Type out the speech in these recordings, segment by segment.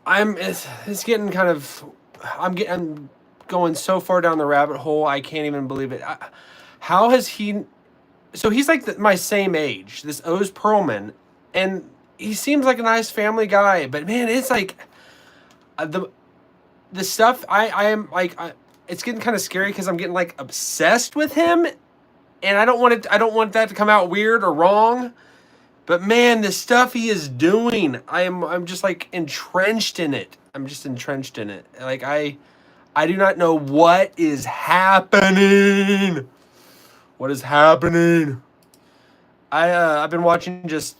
It's getting kind of, I'm going so far down the rabbit hole. I can't even believe it. How has he? So he's like my same age. This Oz Pearlman, and he seems like a nice family guy. But man, it's like the stuff I am like. It's getting kind of scary because I'm getting like obsessed with him, and I don't want it. I don't want that to come out weird or wrong. But man, the stuff he is doing, I'm just like entrenched in it. I'm just entrenched in it. Like I do not know what is happening. What is happening? I've been watching just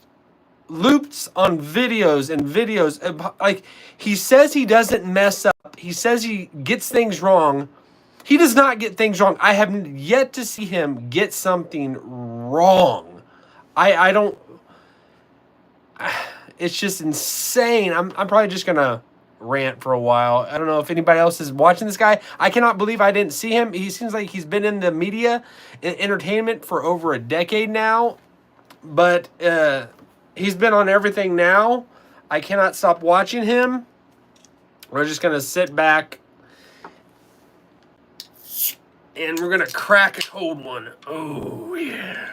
loops on videos and videos. Like he says he doesn't mess up. He says he gets things wrong. He does not get things wrong. I have yet to see him get something wrong. I don't. It's just insane. I'm probably just gonna rant for a while. I don't know if anybody else is watching this guy. I cannot believe I didn't see him. He seems like he's been in the media and entertainment for over a decade now, but he's been on everything now. I cannot stop watching him. We're just gonna sit back and we're gonna crack a cold one. Oh yeah.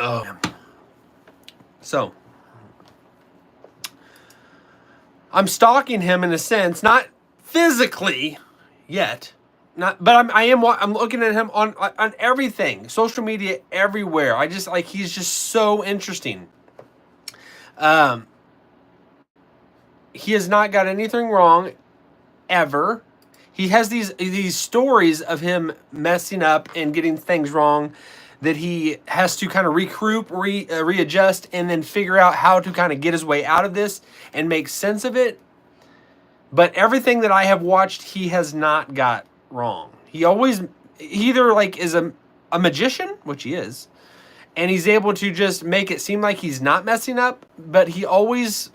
Oh. So, I'm stalking him in a sense, not physically yet, not, but I'm looking at him on everything, social media, everywhere. I just like he's just so interesting. He has not got anything wrong ever. He has these stories of him messing up and getting things wrong that he has to kind of regroup, readjust, and then figure out how to kind of get his way out of this and make sense of it. But everything that I have watched, he has not got wrong. He either like is a magician, which he is, and he's able to just make it seem like he's not messing up, but he always,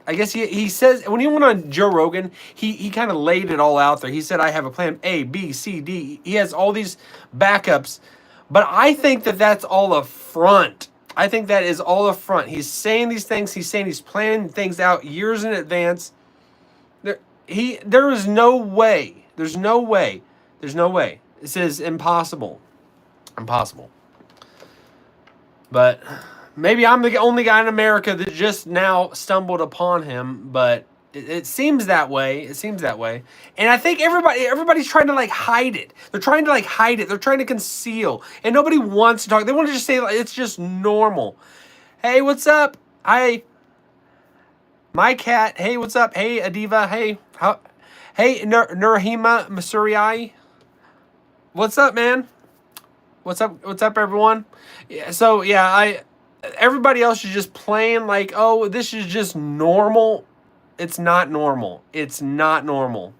I guess he says, when he went on Joe Rogan, he kind of laid it all out there. He said, I have a plan A, B, C, D. He has all these backups. But I think that that's all a front. I think that is all a front. He's saying these things. He's saying he's planning things out years in advance. There is no way. There's no way. There's no way. This is impossible. Impossible. But maybe I'm the only guy in America that just now stumbled upon him, but it seems that way. It seems that way. And I think everybody's trying to like hide it. They're trying to like hide it. They're trying to conceal. And nobody wants to talk. They want to just say like, it's just normal. Hey, what's up? Hi. My cat. Hey, what's up? Hey, Adiva. Hey. Hey, Nurhima Masuriai. What's up, man? What's up? What's up, everyone? Yeah, so yeah, everybody else is just playing like, oh, this is just normal. It's not normal. It's not normal.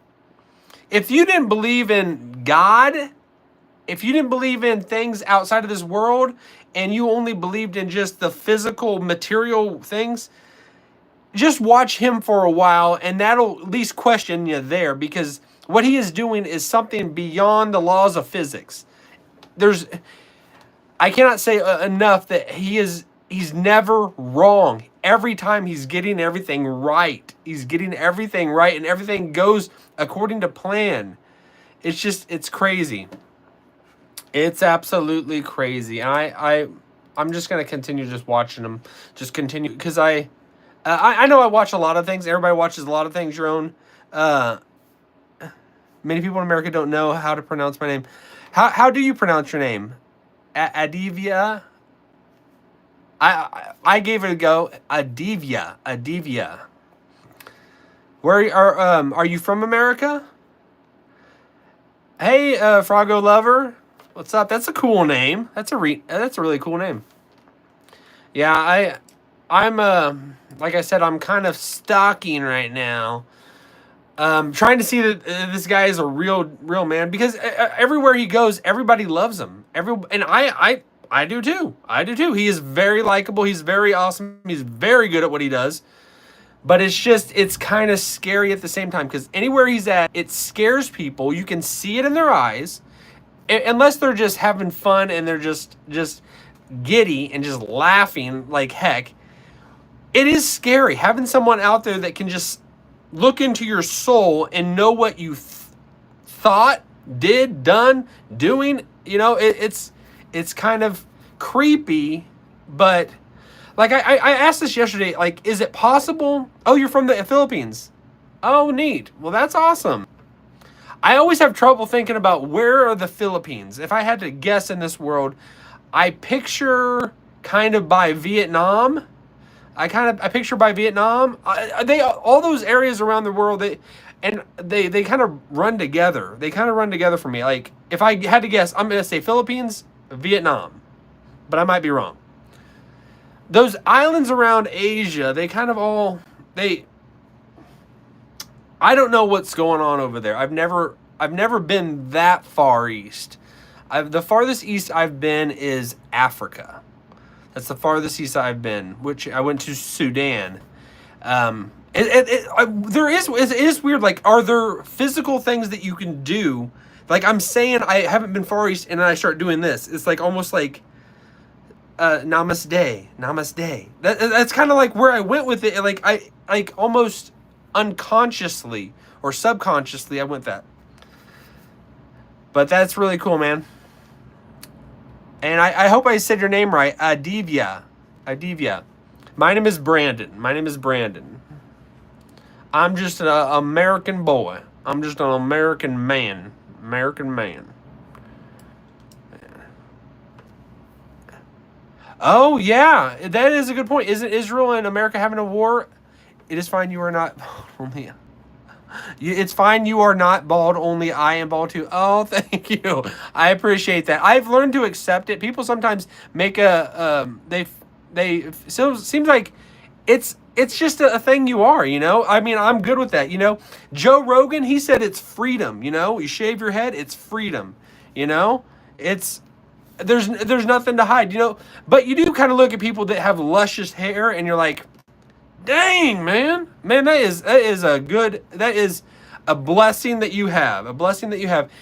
If you didn't believe in God, if you didn't believe in things outside of this world, and you only believed in just the physical, material things, just watch him for a while, and that'll at least question you there, because what he is doing is something beyond the laws of physics. I cannot say enough that he's never wrong. Every time he's getting everything right. He's getting everything right, and everything goes according to plan. It's crazy. It's absolutely crazy. And I'm just gonna continue just watching him. Just continue, because I know I watch a lot of things. Everybody watches a lot of things. Your own. Many people in America don't know how to pronounce my name. How do you pronounce your name? Adivia. I gave it a go. Adivia. Where are you from, America? Hey, Froggo Lover. What's up? That's a cool name. That's a really cool name. Yeah, I'm like I said, I'm kind of stalking right now. Trying to see that this guy is a real man, because everywhere he goes, everybody loves him. And I do too. I do too. He is very likable. He's very awesome. He's very good at what he does. But it's kind of scary at the same time, because anywhere he's at, it scares people. You can see it in their eyes, unless they're just having fun and they're just giddy and just laughing like heck. it is scary having someone out there that can just look into your soul and know what you thought, did, done, doing. It's kind of creepy, but like I asked this yesterday, like, is it possible? Oh, you're from the Philippines. Oh, neat. Well, that's awesome. I always have trouble thinking about where are the Philippines. If I had to guess in this world, I picture kind of by Vietnam. I picture by Vietnam. They all those areas around the world. They kind of run together. They kind of run together for me. Like if I had to guess, I'm gonna say Philippines, Vietnam, but I might be wrong. Those islands around Asia, they kind of all they. I don't know what's going on over there. I've never been that far east. The farthest east I've been is Africa. That's the farthest east I've been, which I went to Sudan. It is weird. Like, are there physical things that you can do? Like I'm saying, I haven't been far east, and then I start doing this. It's like almost like namaste, namaste. That's kind of like where I went with it. Like I almost unconsciously or subconsciously I went that. But that's really cool, man. And I hope I said your name right. Adivya. My name is Brandon. I'm just an American boy. I'm just an American man. Oh, yeah. That is a good point. Isn't Israel and America having a war? It is fine you are not only... It's fine you are not bald, only I am bald too. Oh, thank you. I appreciate that. I've learned to accept it. People sometimes make so seems like it's just a thing you are, I mean, I'm good with that, Joe Rogan, he said it's freedom, you shave your head, it's freedom, it's there's nothing to hide, but you do kind of look at people that have luscious hair and you're like, dang, man, that is a blessing that you have,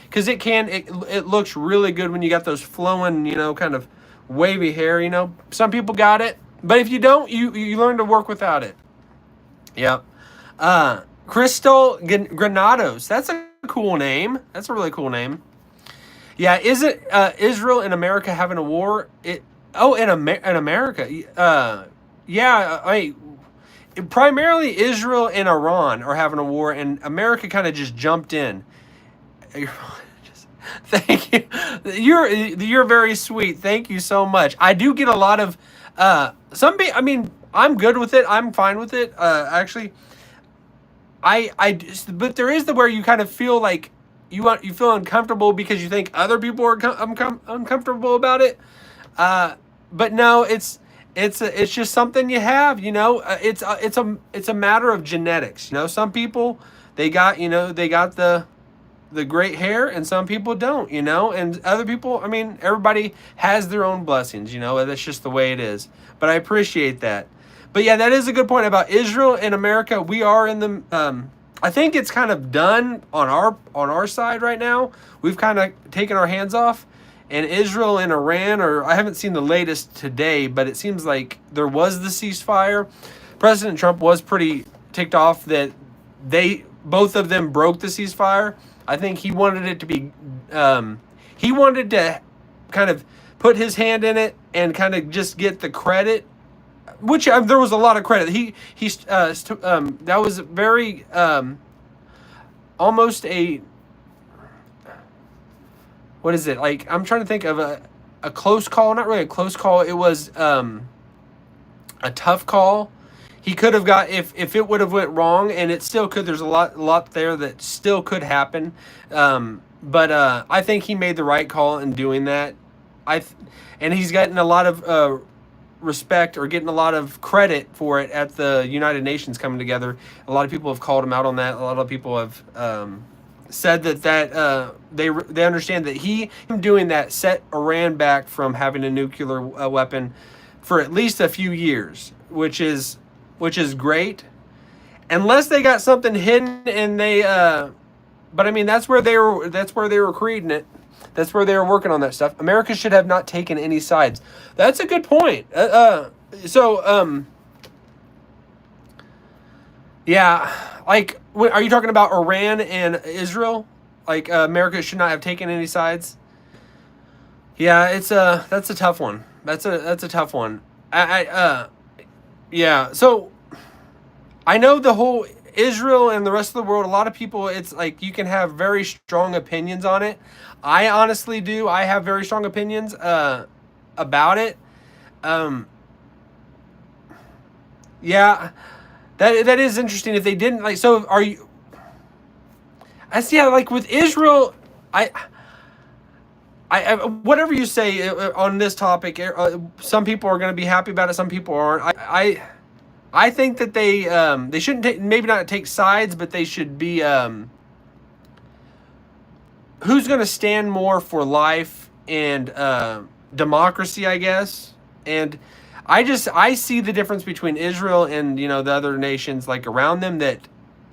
because it looks really good when you got those flowing, kind of wavy hair, some people got it, but if you don't, you learn to work without it. Yep. Crystal Granados, that's a cool name. That's a really cool name. Yeah, is it Israel and America having a war? In America. Yeah, primarily Israel and Iran are having a war, and America kind of just jumped in. Thank you. You're very sweet. Thank you so much. I do get a lot of I mean, I'm good with it. I'm fine with it. Actually, but there is where you kind of feel like you feel uncomfortable because you think other people are uncomfortable about it. But no, it's just something you have, it's a matter of genetics. Some people, they got the great hair, and some people don't, and other people, I mean, everybody has their own blessings, that's just the way it is. But I appreciate that. But yeah, that is a good point about Israel and America. We are in the, I think it's kind of done on our side right now. We've kind of taken our hands off. And Israel and Iran, I haven't seen the latest today, but it seems like there was the ceasefire. President Trump was pretty ticked off that both of them broke the ceasefire. I think he wanted it to be, he wanted to kind of put his hand in it and kind of just get the credit, which there was a lot of credit. That was very, almost a, what is it? Like, I'm trying to think of a close call. Not really a close call. It was a tough call. He could have got, if it would have went wrong, and it still could. There's a lot there that still could happen. But I think he made the right call in doing that. And he's gotten a lot of respect, or getting a lot of credit for it at the United Nations coming together. A lot of people have called him out on that. A lot of people have said that they understand that him doing that set Iran back from having a nuclear weapon for at least a few years, which is great, unless they got something hidden and they. But I mean, that's where they were creating it. That's where they were working on that stuff. America should have not taken any sides. That's a good point. Yeah, like, are you talking about Iran and Israel? Like, America should not have taken any sides. Yeah, that's a tough one. That's a tough one. Yeah. So I know the whole Israel and the rest of the world. A lot of people, it's like you can have very strong opinions on it. I honestly do. I have very strong opinions about it. Um, yeah, that is interesting. If they didn't like, so are you? I see. Like with Israel, I whatever you say on this topic, some people are going to be happy about it. Some people aren't. I think that they shouldn't take, maybe not take sides, but they should be who's going to stand more for life and democracy, I guess. And I see the difference between Israel and the other nations like around them, that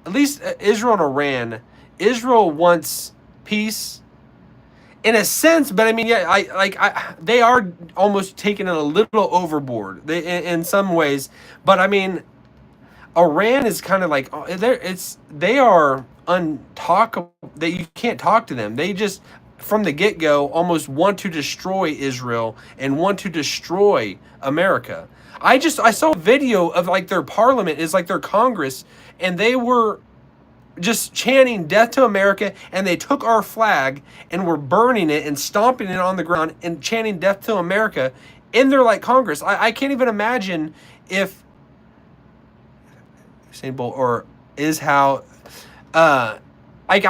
at least Israel and Iran. Israel wants peace in a sense, but I mean, yeah, they are almost taking it a little overboard in some ways. But I mean, Iran is kind of like they are untalkable. That you can't talk to them. They just from the get go almost want to destroy Israel and want to destroy America. I saw a video of like their parliament is like their Congress, and they were just chanting death to America, and they took our flag and were burning it and stomping it on the ground and chanting death to America in their like Congress. I can't even imagine if Usain Bolt or is how like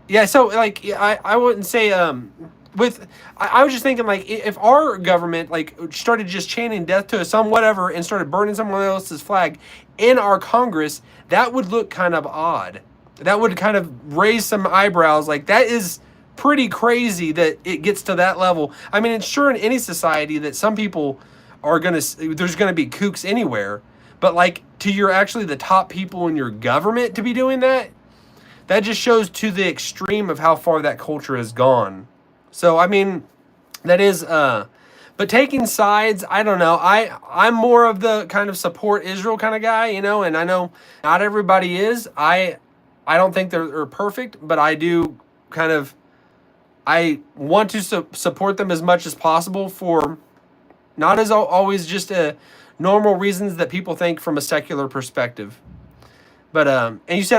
yeah, so like I wouldn't say with I was just thinking like if our government like started just chanting death to some whatever and started burning someone else's flag in our Congress, that would look kind of odd. That would kind of raise some eyebrows. Like that is pretty crazy that it gets to that level. I mean, it's sure in any society that some people are there's gonna be kooks anywhere, but like to your actually the top people in your government to be doing that, that just shows to the extreme of how far that culture has gone. So I mean, that is but taking sides, I don't know. I'm more of the kind of support Israel kind of guy, and I know not everybody is. I don't think they're perfect, but I do kind of I want to support them as much as possible for not as always just normal reasons that people think from a secular perspective. But and you said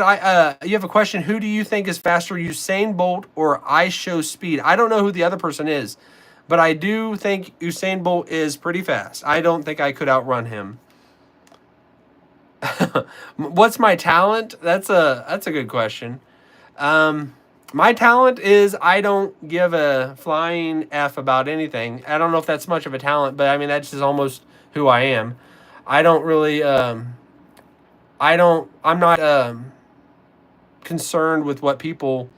you have a question. Who do you think is faster, Usain Bolt or I Show Speed? I don't know who the other person is, but I do think Usain Bolt is pretty fast. I don't think I could outrun him. What's my talent? That's a good question. My talent is I don't give a flying F about anything. I don't know if that's much of a talent, but I mean that's just almost who I am. I don't really I'm not concerned with what people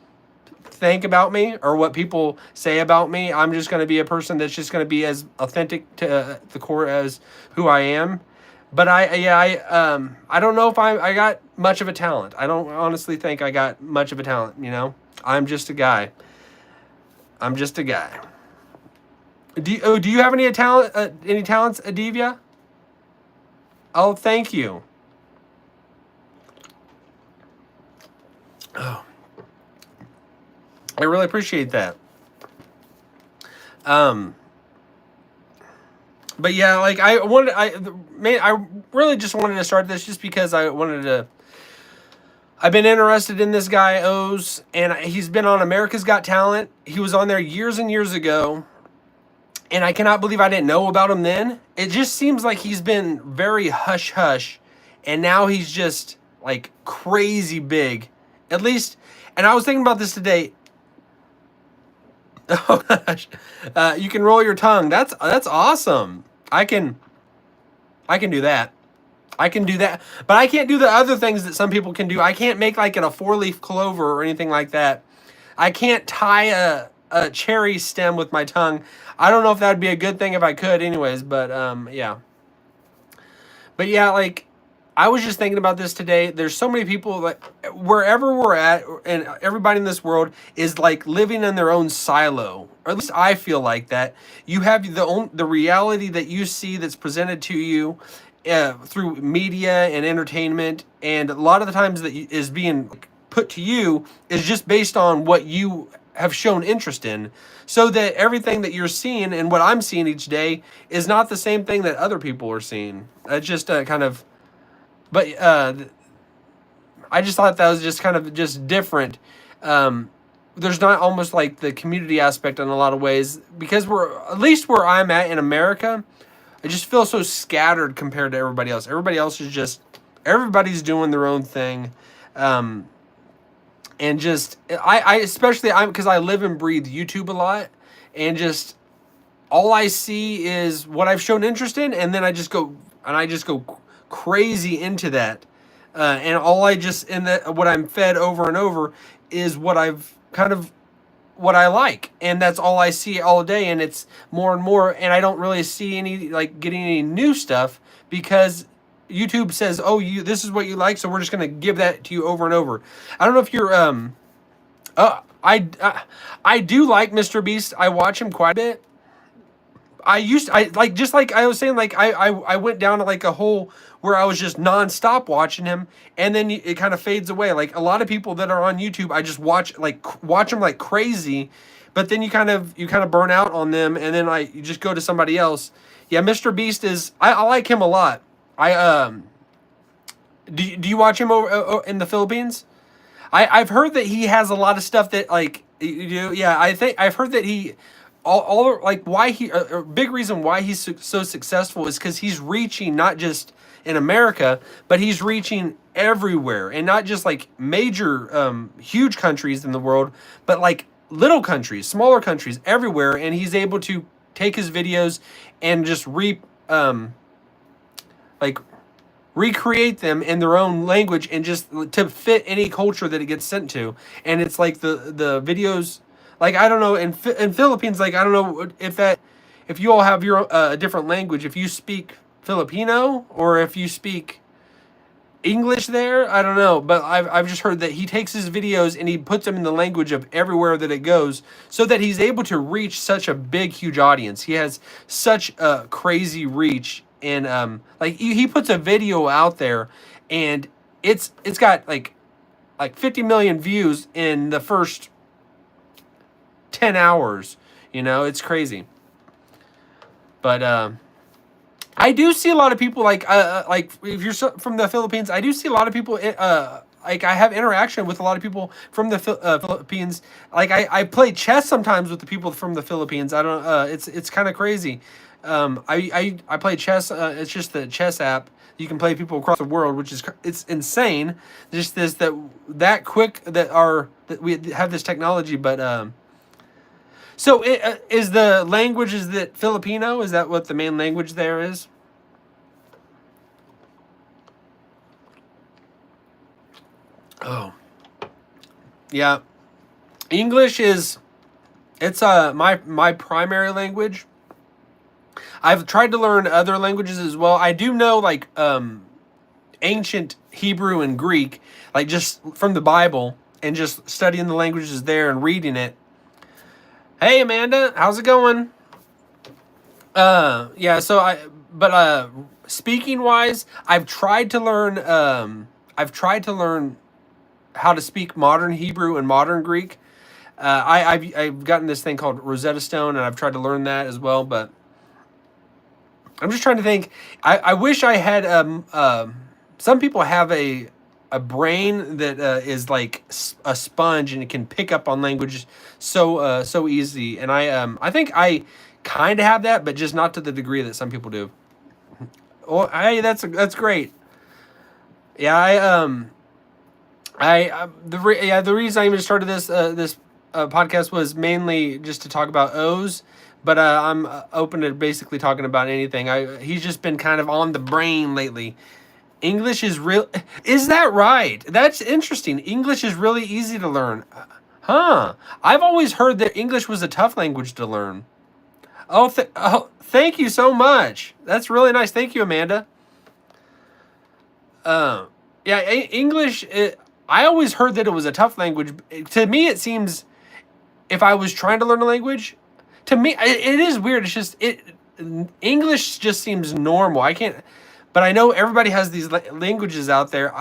think about me or what people say about me. I'm just going to be a person that's just going to be as authentic to the core as who I am. But I don't know if I got much of a talent. I don't honestly think I got much of a talent. I'm just a guy. I'm just a guy. Do you have any talent? Any talents, Adivia? Oh, thank you. Oh, I really appreciate that. Um, but yeah, like I really just wanted to start this just because I wanted to. I've been interested in this guy Oz, and he's been on America's Got Talent. He was on there years and years ago, and I cannot believe I didn't know about him then. It just seems like he's been very hush hush, and now he's just like crazy big. At least, and I was thinking about this today. Oh gosh, you can roll your tongue. That's awesome. I can do that. I can do that, but I can't do the other things that some people can do. I can't make like a four-leaf clover or anything like that. I can't tie a cherry stem with my tongue. I don't know if that would be a good thing if I could, anyways. But yeah. But yeah, like I was just thinking about this today. There's so many people like wherever we're at, and everybody in this world is like living in their own silo. Or at least I feel like that. You have the reality that you see that's presented to you through media and entertainment, and a lot of the times that is being put to you is just based on what you have shown interest in, so that everything that you're seeing and what I'm seeing each day is not the same thing that other people are seeing. It's just kind of, but I just thought that was just kind of just different. There's not almost like the community aspect in a lot of ways, because we're, at least where I'm at in America, I just feel so scattered compared to everybody else. Everybody else is just, everybody's doing their own thing. And just, I especially, because I live and breathe YouTube a lot, and just all I see is what I've shown interest in, and then I just go crazy into that. And all I just, and that what I'm fed over and over is what I've kind of, what I like, and that's all I see all day, and it's more and more, and I don't really see any, like, getting any new stuff, because YouTube says, oh, this is what you like, so we're just gonna give that to you over and over. I don't know if you're I do like Mr. Beast. I watch him quite a bit. I like, just like I was saying, like I went down to like a hole where I was just nonstop watching him, and then it kind of fades away. Like a lot of people that are on YouTube, I just watch them like crazy, but then you kind of burn out on them, and then you just go to somebody else. Yeah, Mr. Beast is, I like him a lot. Do you watch him over in the Philippines? I've heard that he has a lot of stuff that, like, yeah, I think I've heard that he all like why he a big reason why he's so successful is because he's reaching not just in America, but he's reaching everywhere, and not just like major huge countries in the world, but like little countries, smaller countries everywhere, and he's able to take his videos and just like recreate them in their own language, and just to fit any culture that it gets sent to. And it's like the videos, like, I don't know, in Philippines, like, I don't know if you all have your different language, if you speak Filipino or if you speak English there, I don't know, but I've just heard that he takes his videos and he puts them in the language of everywhere that it goes, so that he's able to reach such a big, huge audience. He has such a crazy reach. And like he puts a video out there, and it's got like 50 million views in the first 10 hours. It's crazy. But I do see a lot of people, like if you're from the Philippines, I do see a lot of people like, I have interaction with a lot of people from the Philippines. Like I play chess sometimes with the people from the Philippines. I don't it's kind of crazy. I play chess. It's just the chess app. You can play people across the world, which is, it's insane. Just that quick that we have this technology. But so is the language, is that Filipino? Is that what the main language there is? Oh, yeah. English is, it's my primary language. I've tried to learn other languages as well. I do know, like, ancient Hebrew and Greek, like just from the Bible, and just studying the languages there and reading it. Hey, Amanda, how's it going? Yeah, but speaking wise, I've tried to learn how to speak modern Hebrew and modern Greek. I've gotten this thing called Rosetta Stone, and I've tried to learn that as well, but I'm just trying to think. I wish I had some people have a brain that is like a sponge, and it can pick up on language so easy. And I think I kind of have that, but just not to the degree that some people do. Well, hey, that's great. Yeah, the reason I even started this podcast was mainly just to talk about O's. But I'm open to basically talking about anything. He's just been kind of on the brain lately. English is real. Is that right? That's interesting. English is really easy to learn. Huh. I've always heard that English was a tough language to learn. Oh, thank you so much. That's really nice. Thank you, Amanda. Uh, yeah, English. I always heard that it was a tough language. To me, it seems if I was trying to learn a language, to me it is weird. It's just it English just seems normal. I can't, but I know everybody has these languages out there.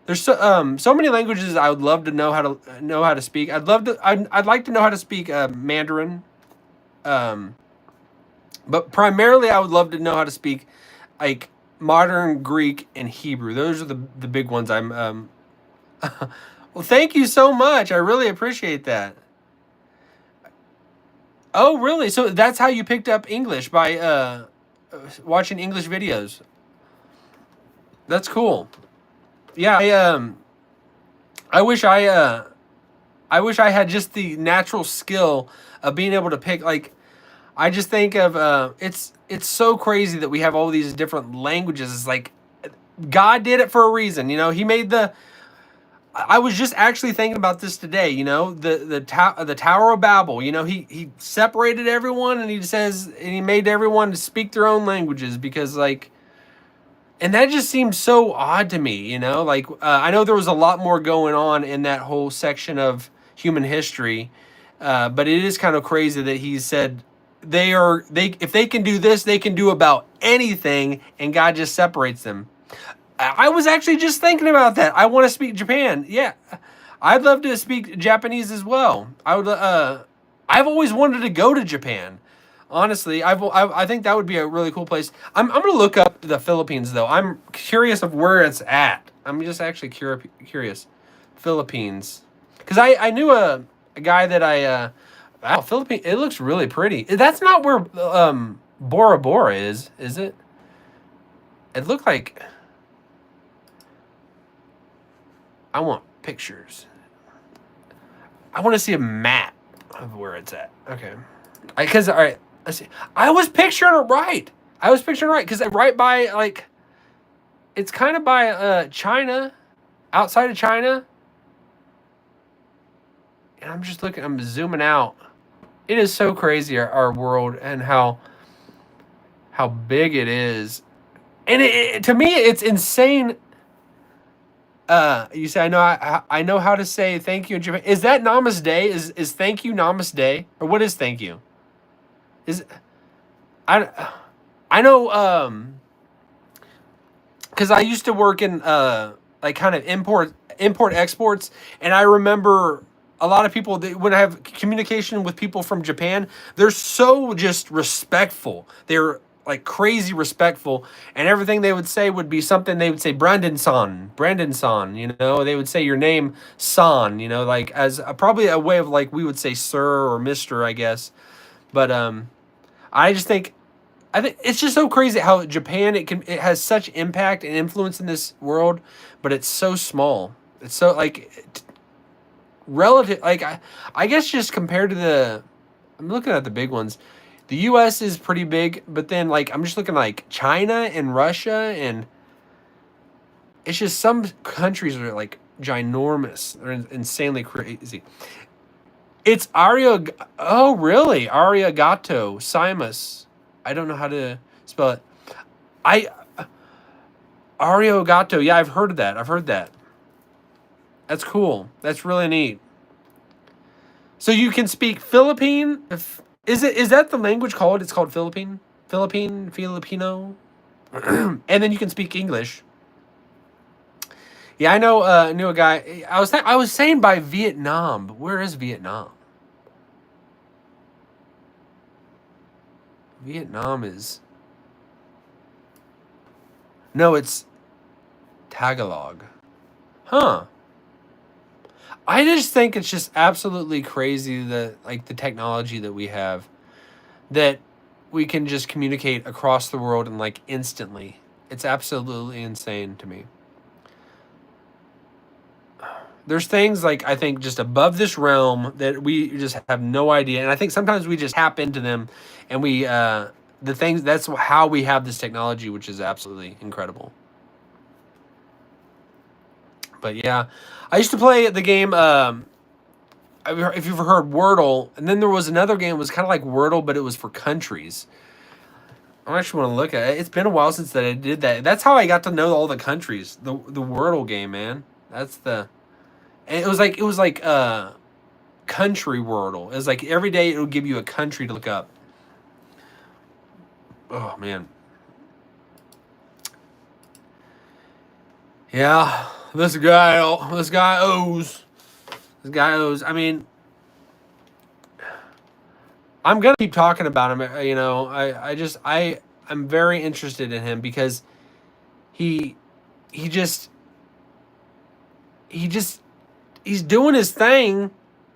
There's so many languages I would love to know how to speak. I'd like to know how to speak Mandarin. Um, but primarily I would love to know how to speak like modern Greek and Hebrew. Those are the big ones. Well, thank you so much. I really appreciate that. Oh, really? So that's how you picked up English by watching English videos. That's cool. Yeah, I wish I wish I had just the natural skill of being able to pick like I just think of it's so crazy that we have all these different languages. It's like God did it for a reason, you know. He made the I was just actually thinking about this today. You know, the Tower of Babel. You know, he separated everyone, and he made everyone to speak their own languages because like, and that just seems so odd to me. You know, like I know there was a lot more going on in that whole section of human history, but it is kind of crazy that he said they if they can do this, they can do about anything, and God just separates them. I was actually just thinking about that. I want to speak Japan. Yeah, I'd love to speak Japanese as well. I would. I've always wanted to go to Japan. Honestly, I think that would be a really cool place. I'm gonna look up the Philippines though. I'm curious of where it's at. I'm just actually curious. Philippines, because I knew a guy that wow, Philippines. It looks really pretty. That's not where Bora Bora is it? It looked like. I want pictures. I want to see a map of where it's at. Okay. Because, all right, let's see. I was picturing it right. Because right by, like, it's kind of by China, outside of China. And I'm just looking, I'm zooming out. It is so crazy, our world, and how big it is. And to me, it's insane. You say I know how to say thank you in Japan. Is that namaste? Is thank you namaste, or what is thank you? Is I I know because I used to work in like kind of import exports, and I remember a lot of people when I have communication with people from Japan, they're so just respectful. They're like crazy respectful, and everything they would say would be something they would say Brandon San, you know, they would say your name San, you know, like as probably a way of like we would say sir or mister, I guess. But I just think I think it's just so crazy how Japan it has such impact and influence in this world, but it's so small. It's so like relative. Like I guess just compared to I'm looking at the big ones. The U.S. is pretty big, but then like I'm just looking like China and Russia, and it's just some countries are like ginormous. They're insanely crazy. It's Aria. Oh, really? Ariagato Simus. I don't know how to spell it. I Ariagato. Yeah, I've heard of that. I've heard that. That's cool. That's really neat. So you can speak Philippine. Is that the language called? It's called Filipino, and then you can speak English. Yeah, I know. Knew a guy. I was saying by Vietnam, but where is Vietnam? Vietnam is no, it's Tagalog. Huh. I just think it's just absolutely crazy that like the technology that we have that we can just communicate across the world and like instantly. It's absolutely insane to me. There's things like I think just above this realm that we just have no idea, and I think sometimes we just tap into them, and we the things that's how we have this technology, which is absolutely incredible. But yeah, I used to play the game. If you've heard Wordle, and then there was another game. It was kind of like Wordle, but it was for countries. I actually want to look at it. It's been a while since that I did that. That's how I got to know all the countries. The Wordle game, man. That's the. And it was like country Wordle. It was like every day it would give you a country to look up. Oh man. Yeah, this guy owes. This guy owes. I mean, I'm gonna keep talking about him. You know, I'm very interested in him because he he just he just he's doing his thing,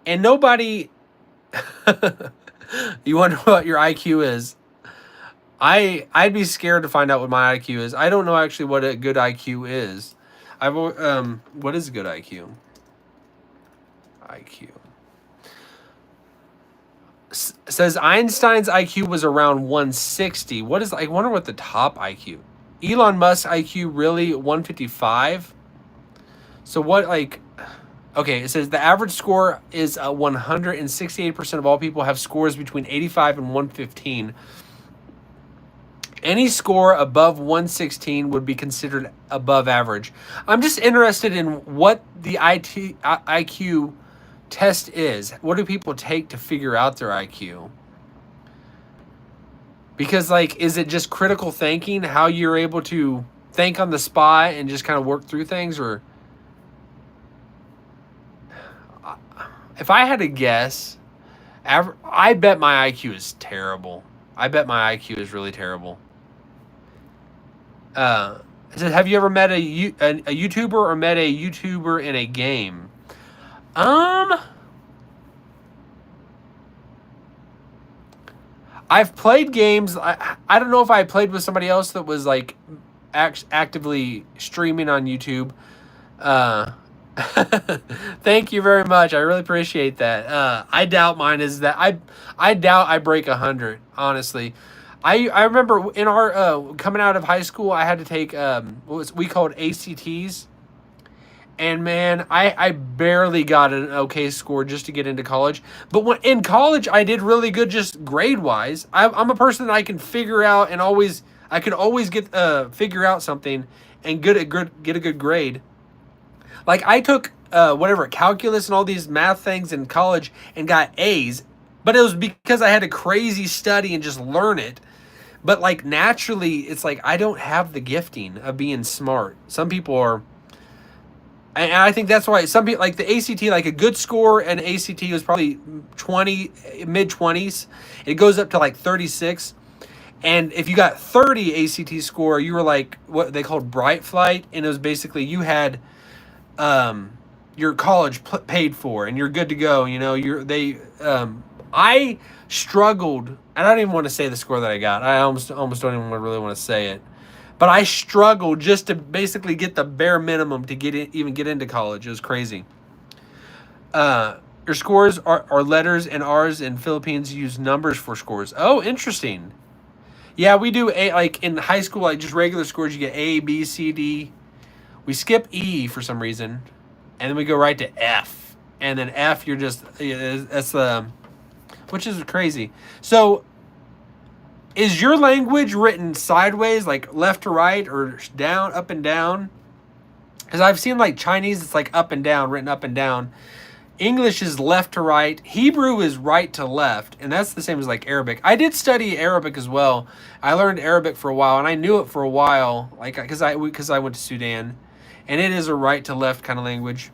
and nobody. You wonder what your IQ is. I'd be scared to find out what my IQ is. I don't know actually what a good IQ is. What is a good IQ? IQ says Einstein's IQ was around 160. What is, I wonder what the top IQ? Elon Musk's IQ really 155. So what, like, okay, it says the average score is 168% of all people have scores between 85 and 115. Any score above 116 would be considered above average. I'm just interested in what the IQ test is. What do people take to figure out their IQ? Because, like, is it just critical thinking, how you're able to think on the spot and just kind of work through things? Or if I had to guess, I bet my IQ is terrible. I bet my IQ is really terrible. It says, have you ever met a YouTuber or met a YouTuber in a game? I've played games. I don't know if I played with somebody else that was like actively streaming on YouTube. Thank you very much. I really appreciate that. I doubt mine is that. I doubt I break 100. Honestly, I remember in our coming out of high school, I had to take what we called ACTs. And man, I barely got an okay score just to get into college. But when in college, I did really good just grade wise. I'm a person that I can figure out and I could always get figure out something and get a good grade. Like I took whatever calculus and all these math things in college and got A's, but it was because I had to crazy study and just learn it. But like naturally, it's like I don't have the gifting of being smart. Some people are. And I think that's why some people like the ACT, like a good score and ACT was probably 20, mid 20s. It goes up to like 36. And if you got 30 ACT score, you were like what they called bright flight. And it was basically you had your college paid for and you're good to go. You know, I struggled. And I don't even want to say the score that I got. I almost don't even really want to say it. But I struggled just to basically get the bare minimum to even get into college. It was crazy. Your scores are letters, and ours in Philippines use numbers for scores. Oh, interesting. Yeah, we do like in high school, like just regular scores. You get A, B, C, D. We skip E for some reason, and then we go right to F. And then F, you're just that's the, which is crazy. So. Is your language written sideways, like left to right, or down, up and down? Because I've seen like Chinese, it's like up and down, written up and down. English is left to right. Hebrew is right to left, and that's the same as like Arabic. I did study Arabic as well. I learned Arabic for a while, and I knew it for a while, like because I went to Sudan, and it is a right to left kind of language.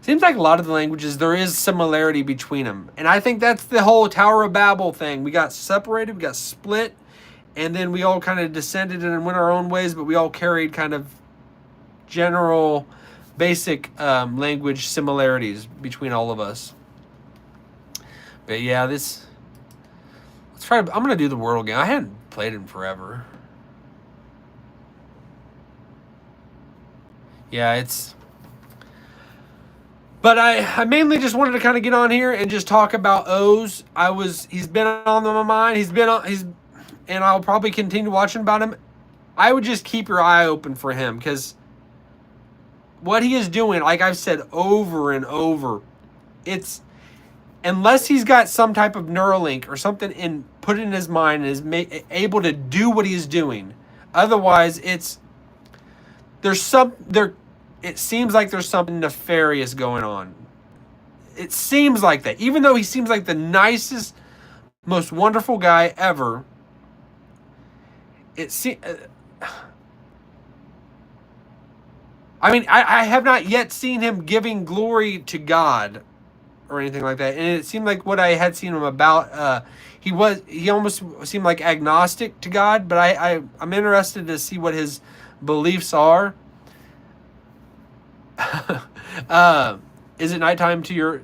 Seems like a lot of the languages, there is similarity between them. And I think that's the whole Tower of Babel thing. We got separated, we got split, and then we all kind of descended and went our own ways, but we all carried kind of general, basic language similarities between all of us. But yeah, let's try. I'm going to do the Wordle game. I hadn't played it in forever. Yeah, it's... But I mainly just wanted to kind of get on here and just talk about O's. He's been on my mind. And I'll probably continue watching about him. I would just keep your eye open for him because what he is doing, like I've said over and over, and unless he's got some type of Neuralink or something put in his mind and is able to do what he's doing. Otherwise, it seems like there's something nefarious going on. It seems like that. Even though he seems like the nicest, most wonderful guy ever, I mean, I have not yet seen him giving glory to God or anything like that. And it seemed like what I had seen him about, he almost seemed like agnostic to God, but I'm interested to see what his beliefs are. Is it nighttime to yours?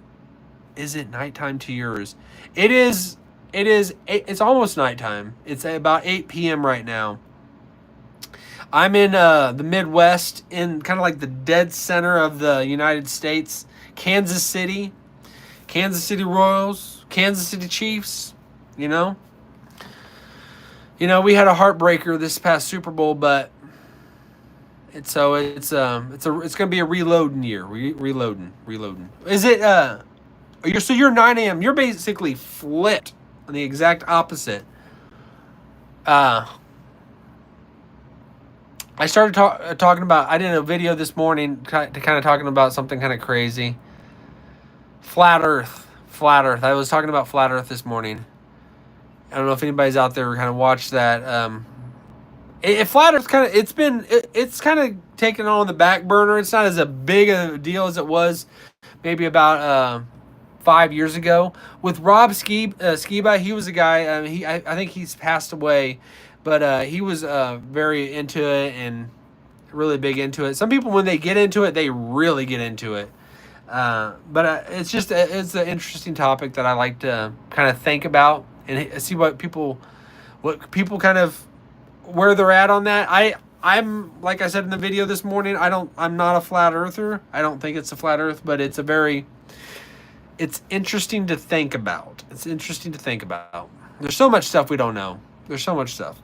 It is. It's almost nighttime. It's about 8 p.m. right now. I'm in the Midwest, in kind of like the dead center of the United States. Kansas City Royals, Kansas City Chiefs. You know, we had a heartbreaker this past Super Bowl, but it's gonna be a reloading year. Reloading. Is it? You're 9 a.m. You're basically flipped on the exact opposite. I started talking about. I did a video this morning kind of talking about something kind of crazy. Flat Earth. I was talking about flat Earth this morning. I don't know if anybody's out there who kind of watched that. Flat Earth it's kind of taken on the back burner. It's not as a big a deal as it was maybe about 5 years ago with Rob Skiba. He was a guy. I think he's passed away, but he was very into it and really big into it. Some people, when they get into it, they really get into it. But it's an interesting topic that I like to kind of think about and see what people kind of where they're at on that. I'm like I said in the video this morning, I'm not a flat earther. I don't think it's a flat earth, but it's interesting to think about. There's so much stuff we don't know. There's so much stuff.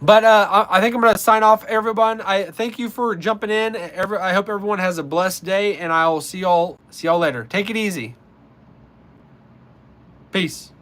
But I think I'm going to sign off, everyone. I thank you for jumping in. I hope everyone has a blessed day, and I will see y'all later. Take it easy. Peace.